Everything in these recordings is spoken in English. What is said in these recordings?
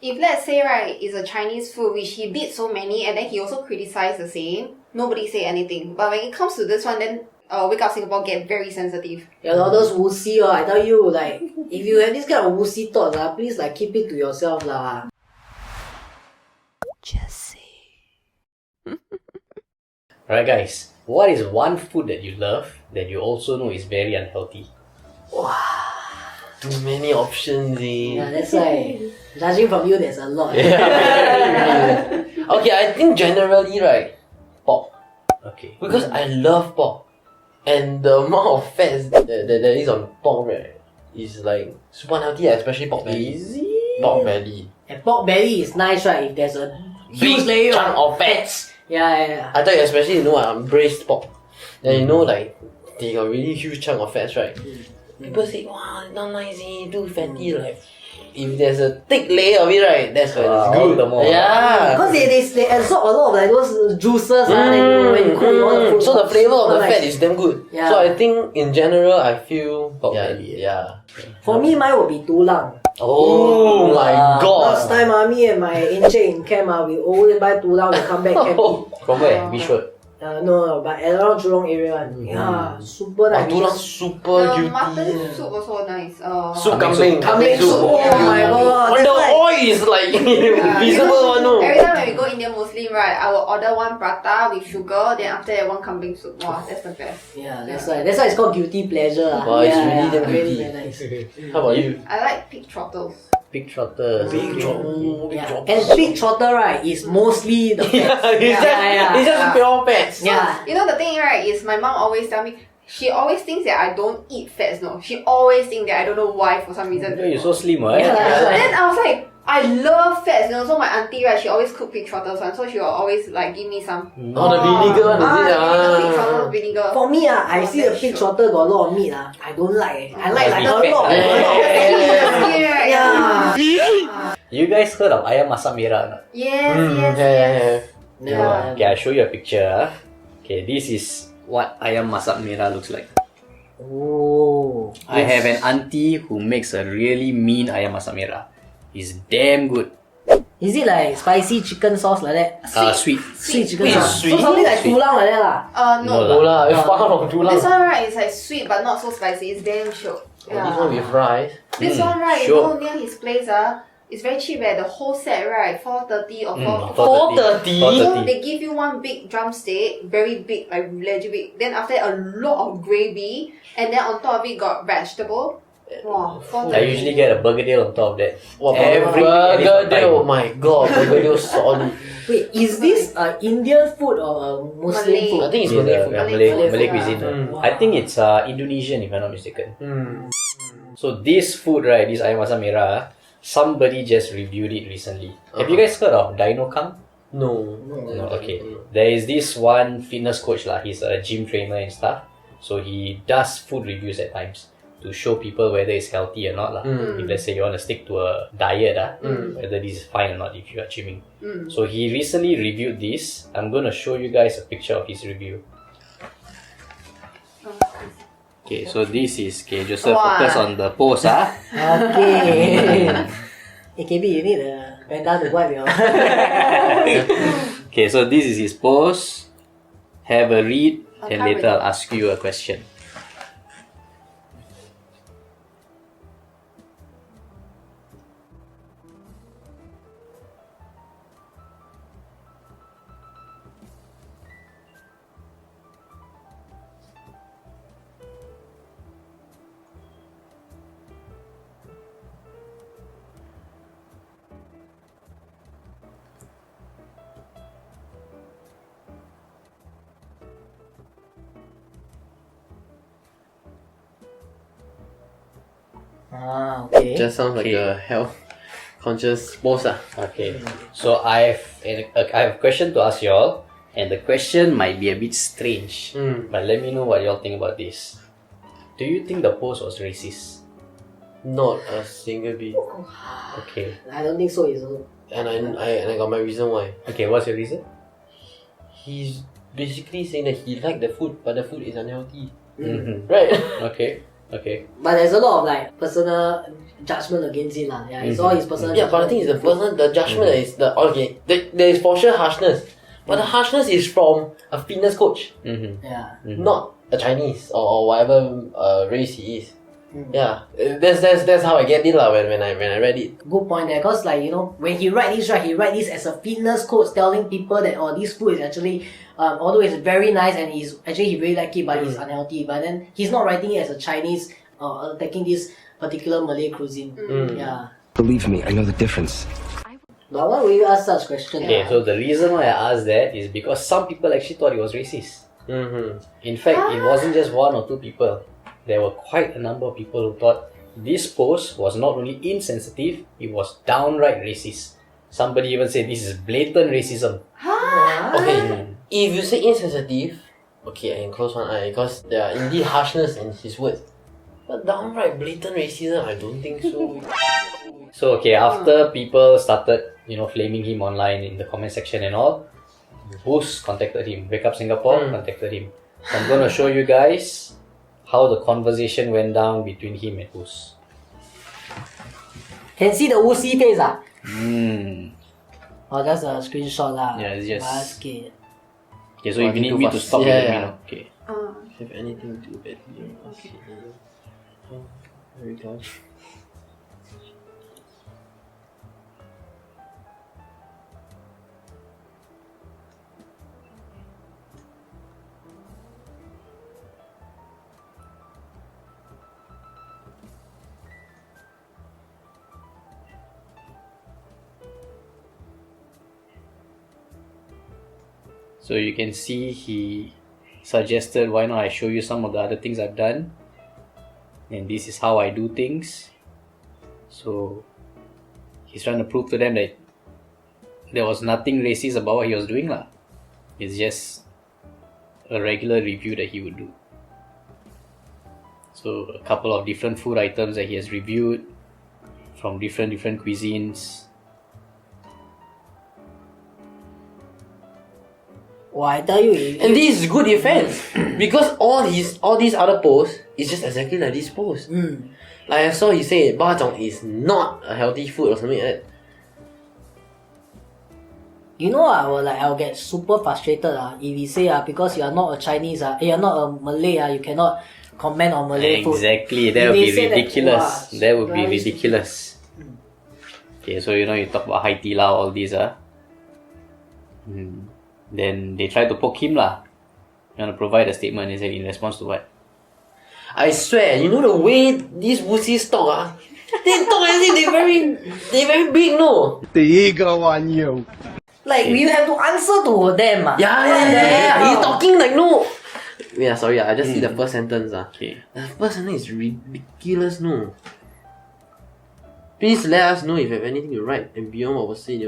if let's say, right, it's a Chinese food, which he did so many, and then he also criticized the same, nobody say anything. But when it comes to this one, then Wake Up Singapore get very sensitive. Yeah, those wuxi, I tell you, like, if you have this kind of wuxi thoughts, please, like, keep it to yourself, lah. Just say. Alright guys, what is one food that you love that you also know is very unhealthy? Wow, too many options. Yeah, that's why, judging from you, there's a lot. Yeah. Okay, I think generally, right, pork. Okay. Because I love pork. And the amount of fats that is on pork, right, is like super unhealthy, especially pork belly. Pork belly. And pork belly is nice, right, if there's a huge Big layer chunk of fats. Yeah. I thought especially, you know what, braised pork. Then you know, like, they got really huge chunk of fats, right? People say, wow, not nice, too fatty, like. If there's a thick layer of it, right, that's when it's good. The more. Yeah. Because they absorb a lot of like those juices then when you cook all the food. So the flavor of the nice. fat is damn good. Yeah. So I think in general, I feel Pork belly. Yeah. For me, mine will be tulang. Oh my god. Last time, me and my encik in camp, we always buy tulang, we come back camp eat. From where? Which road? No, but around Jurong area one. Yeah, super nice. Tulang super The juicy. mutton soup also nice. Soup kambing. Kambing soup. Oh my god. When the oil is like visible one, no. Every time when we go Indian Muslim, right, I will order one prata with sugar, then after that one kambing soup. Wow, that's the best. Yeah, that's why it's called guilty pleasure. Wow, it's really damn really guilty. very nice. How about you? I like pig trotters. Pig trotters. Yeah. And pig trotter, right, is mostly the fats. It's just pure fats. Yeah. You know the thing, right, is my mom always tell me, she always thinks that I don't eat fats, no. She always thinks that I don't know why for some reason. You're so slim, right? Yeah. Then I was like, I love fats, you know. So my auntie, right, she always cook pig trotters one, so she will always like give me some. Oh, the vinegar one, is it? The pig trotters vinegar. For me, I see the pig trotter got a lot of meat. I don't like. I like a lot. Yeah. You guys heard of ayam masak merah or not? Yes. Yeah. Okay, I'll show you a picture. Okay, this is what ayam masak merah looks like. Oh. I have an auntie who makes a really mean ayam masak merah. It's damn good. Is it like spicy chicken sauce like that? Sweet. Sweet chicken Wait, sauce. sweet? So something like Sweet. tulang like that lah. No No. No lah, it's far from tulang. This one, right, is like sweet but not so spicy. It's damn shiok. This one with rice. This one, right, sure. you know, near his place, it's very cheap. The whole set, right, 430 or 430? So they give you one big drumstick, very big, like legit big. Then after that, a lot of gravy, and then on top of it got vegetable. Wow, 430. I usually get a burger on top of that. Wow, Every burger time. oh my god, burger solid. Wait, is this Indian food or a Muslim Malay. food? I think it's It's Malay a food. Malay Malay food, cuisine. yeah. I think it's Indonesian if I'm not mistaken. Mm. So this food, right, this ayam masak merah, somebody just reviewed it recently. Have you guys heard of DinoKang? No. No, okay. There is this one fitness coach lah. He's a gym trainer and stuff. So he does food reviews at times to show people whether it's healthy or not lah. If let's say you want to stick to a diet, whether this is fine or not if you are gymming. So he recently reviewed this. I'm going to show you guys a picture of his review. Okay, so this is Joseph. Wow. Focus on the pose, Okay. Hey, KB, you need a bandana to wipe your... Okay, so this is his pose. Have a read, and can't later read. I'll ask you a question. Okay. Just sounds like a health conscious pose. Okay, so I have a question to ask y'all, and the question might be a bit strange, but let me know what y'all think about this. Do you think the pose was racist? Not a single bit. Okay. I don't think so. It's also... And I got my reason why. Okay, what's your reason? He's basically saying that he liked the food, but the food is unhealthy. Mm-hmm. Right? Okay. Okay. But there's a lot of like personal judgment against it lah. Yeah, it's all his personal. Yeah, but the thing is, the judgment is there is for sure harshness, but the harshness is from a fitness coach, Yeah. not a Chinese or whatever race he is. Yeah, that's how I get it lah when I read it. Good point there, cause like when he write this right, he write this as a fitness coach telling people that this food is actually although it's very nice and he really like it, but it's unhealthy. But then he's not writing it as a Chinese attacking this particular Malay cuisine. Yeah. Believe me, I know the difference. But why will you ask such question? Okay, so the reason why I asked that is because some people actually thought it was racist. In fact, it wasn't just one or two people. There were quite a number of people who thought this post was not only insensitive, it was downright racist. Somebody even said this is blatant racism. Okay, if you say insensitive, okay, I can close one eye because there are indeed harshness in his words. But downright blatant racism, I don't think so. So okay, after people started, flaming him online in the comment section and all, Boost contacted him. Wake Up Singapore contacted him. So I'm going to show you guys how the conversation went down between him and Boost. Can see the Wuxi face ah? Oh, that's a screenshot lah. Yeah, it's just... Basket. Okay, so if you need me to stop, let me know. Okay. Have anything to do with okay. Oh, there we go. So you can see he suggested, why not I show you some of the other things I've done, and this is how I do things. So he's trying to prove to them that there was nothing racist about what he was doing lah. It's just a regular review that he would do. So a couple of different food items that he has reviewed from different cuisines. Well, I tell you, And this is good defense because all these other posts is just exactly like this post. Like I saw he say Umbrtone is not a healthy food or something like that. I'll get super frustrated if he say because you are not a Chinese you are not a Malay you cannot comment on Malay food. Exactly, that would be ridiculous. That would be ridiculous. Okay, so you talk about Hai Di Lao, all these Then they tried to poke him lah. You want to provide a statement? He said in response to what? I swear, the way these wussies talk they talk as if they very big, no? The ego on you. Like you have to answer to them Yeah. He's talking like no. Yeah, sorry, I just see the first sentence Okay. The first sentence is ridiculous, no? Please let us know if you have anything to write and beyond what was said,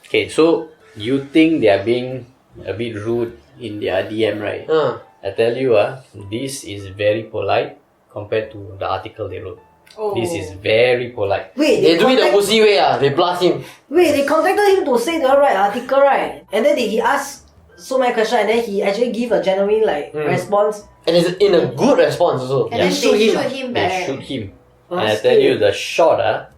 Okay, so you think they are being a bit rude in their DM, right? I tell you, this is very polite compared to the article they wrote. This is very polite. Wait, They do it the pussy way, they blast him. Wait, they contacted him to say the right article, right? And then he asked so many questions, and then he actually give a genuine response. And it's in a good response also. And then they shoot him They back. shoot him. And I tell you, the shot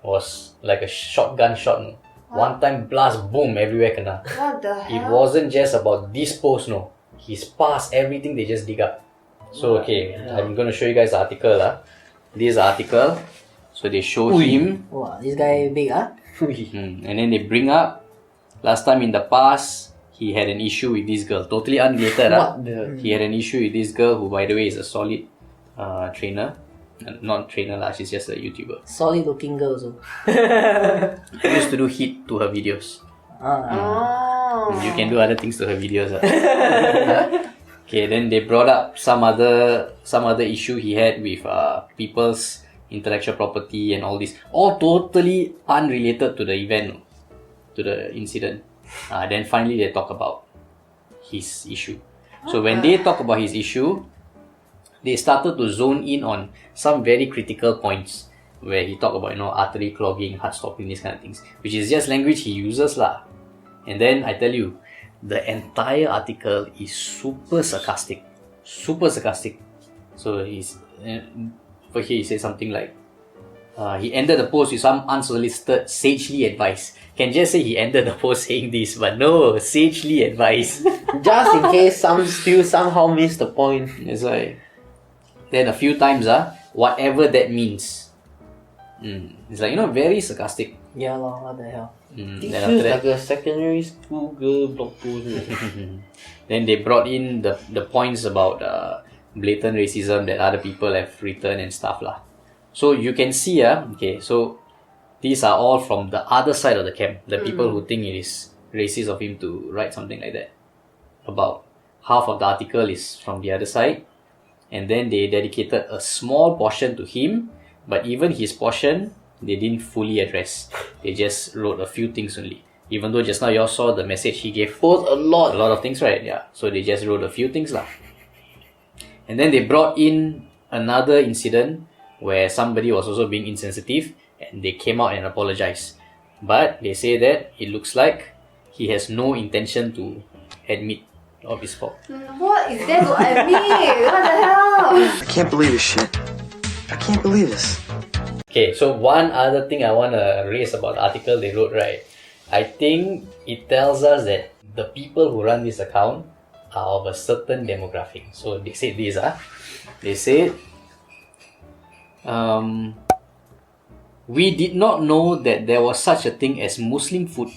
was like a shotgun shot. No? One time blast, boom, everywhere kena. What the hell? It wasn't just about this post, no. He's past everything they just dig up. So okay, I'm gonna show you guys the article. This article. So they show him. Wow, this guy big And then they bring up last time in the past he had an issue with this girl. Totally unrelated. What the? He had an issue with this girl who, by the way, is a solid trainer. Not trainer lah, she's just a YouTuber. Solid looking girl also. Used to do hit to her videos. You can do other things to her videos. Okay, then they brought up some other issue he had with people's intellectual property and all this. All totally unrelated to the event, to the incident. Then finally they talk about his issue. So when they talk about his issue, they started to zone in on some very critical points where he talked about artery clogging, heart stopping, these kind of things, which is just language he uses lah. And then I tell you, the entire article is super sarcastic. super sarcastic. So he's for here he said something like he ended the post with some unsolicited sagely advice. Can just say he ended the post saying this, but no, sagely advice. Just in case some still somehow miss the point. That's why. Then a few times, whatever that means. It's like, very sarcastic. Yeah, what the hell? This Then feels after like that, a secondary school girl blog post. then they brought in the points about blatant racism that other people have written and stuff lah. So you can see, okay, so these are all from the other side of the camp. The people who think it is racist of him to write something like that. About half of the article is from the other side. And then they dedicated a small portion to him. But even his portion, they didn't fully address. They just wrote a few things only. Even though just now you all saw the message he gave Post a lot. a lot of things, right? Yeah. So they just wrote a few things lah. And then they brought in another incident where somebody was also being insensitive and they came out and apologized. But they say that it looks like he has no intention to admit of his fault. What is there to admit? What the hell? I can't believe this shit. I can't believe this. Okay, so one other thing I want to raise about the article they wrote, right? I think it tells us that the people who run this account are of a certain demographic. So they said this, they said, we did not know that there was such a thing as Muslim food.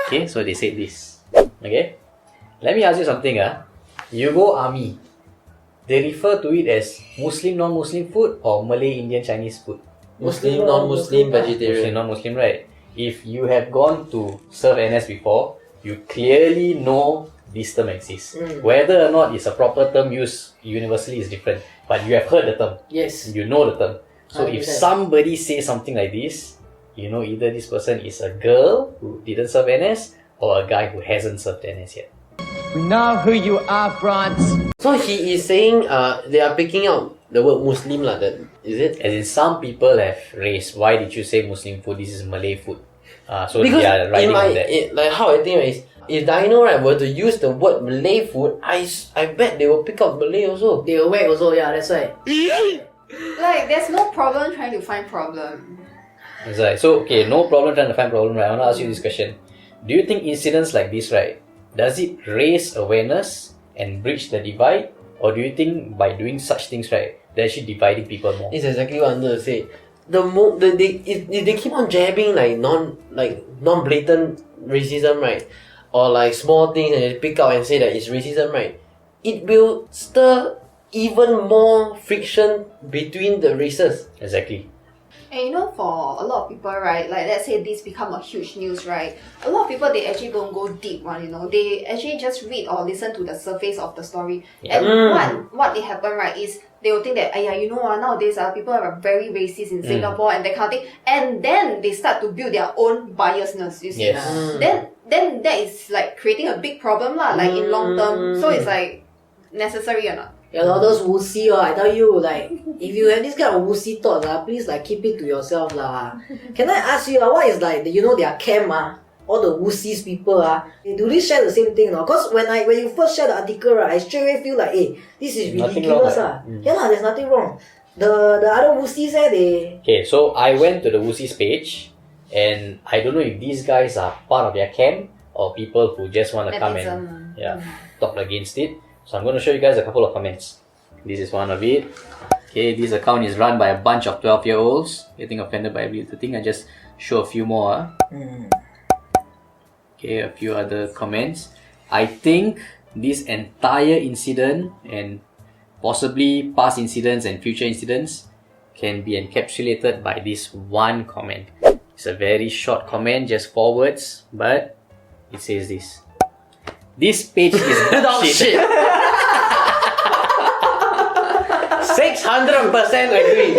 Okay, so they said this. Okay, let me ask you something. You go army, they refer to it as Muslim, non-Muslim food or Malay, Indian, Chinese food. Muslim, non-Muslim, Muslim, vegetarian. non-Muslim, right? If you have gone to serve NS before, you clearly know this term exists. Whether or not it's a proper term used universally is different. But you have heard the term. Yes. You know the term. So if 100%. somebody says something like this, you know either this person is a girl who didn't serve NS or a guy who hasn't served NS yet. We know who you are, France. So he is saying they are picking out the word Muslim lah. That is it? As in, some people have raised, why did you say Muslim food? This is Malay food. So Because they are writing on that. like how I think is, if Dino right were to use the word Malay food, I bet they will pick up Malay also. They were whack also, yeah, that's why. Like, there's no problem trying to find problem. That's right. So, okay, no problem trying to find problem, right? I want to ask you this question. Do you think incidents like this, right, does it raise awareness and bridge the divide? Or do you think by doing such things, right, they're actually dividing people more? It's exactly what I'm going to say. If they keep on jabbing like non blatant racism, right, or like small things and they pick out and say that it's racism, right, it will stir even more friction between the races. Exactly. And for a lot of people, right, like let's say this become a huge news, right, a lot of people, they actually don't go deep one, they actually just read or listen to the surface of the story. Yeah. And what they happen, right, is they will think that, nowadays people are very racist in Singapore and that kind of thing, and then they start to build their own biasness, you see. Yes. Then that is like creating a big problem lah, like in long term. So it's like necessary or not? Yeah, those wussy, I tell you, like, if you have this kind of wussy thoughts, please, like, keep it to yourself, Can I ask you, what is, like, their camp, all the wussies people, do they share the same thing, Because when you first share the article, right, I straight away feel like, hey, this is Nothing ridiculous, wrong, Yeah, there's nothing wrong. The other wussies, they... Okay, so I went to the Wussies page, and I don't know if these guys are part of their camp or people who just want to come and talk against it. So I'm going to show you guys a couple of comments. This is one of it. Okay, this account is run by a bunch of 12-year-olds getting offended by every little thing. I just show a few more. Okay, a few other comments. I think this entire incident and possibly past incidents and future incidents can be encapsulated by this one comment. It's a very short comment, just 4 words, but it says this. This page is dog shit. 600% agree.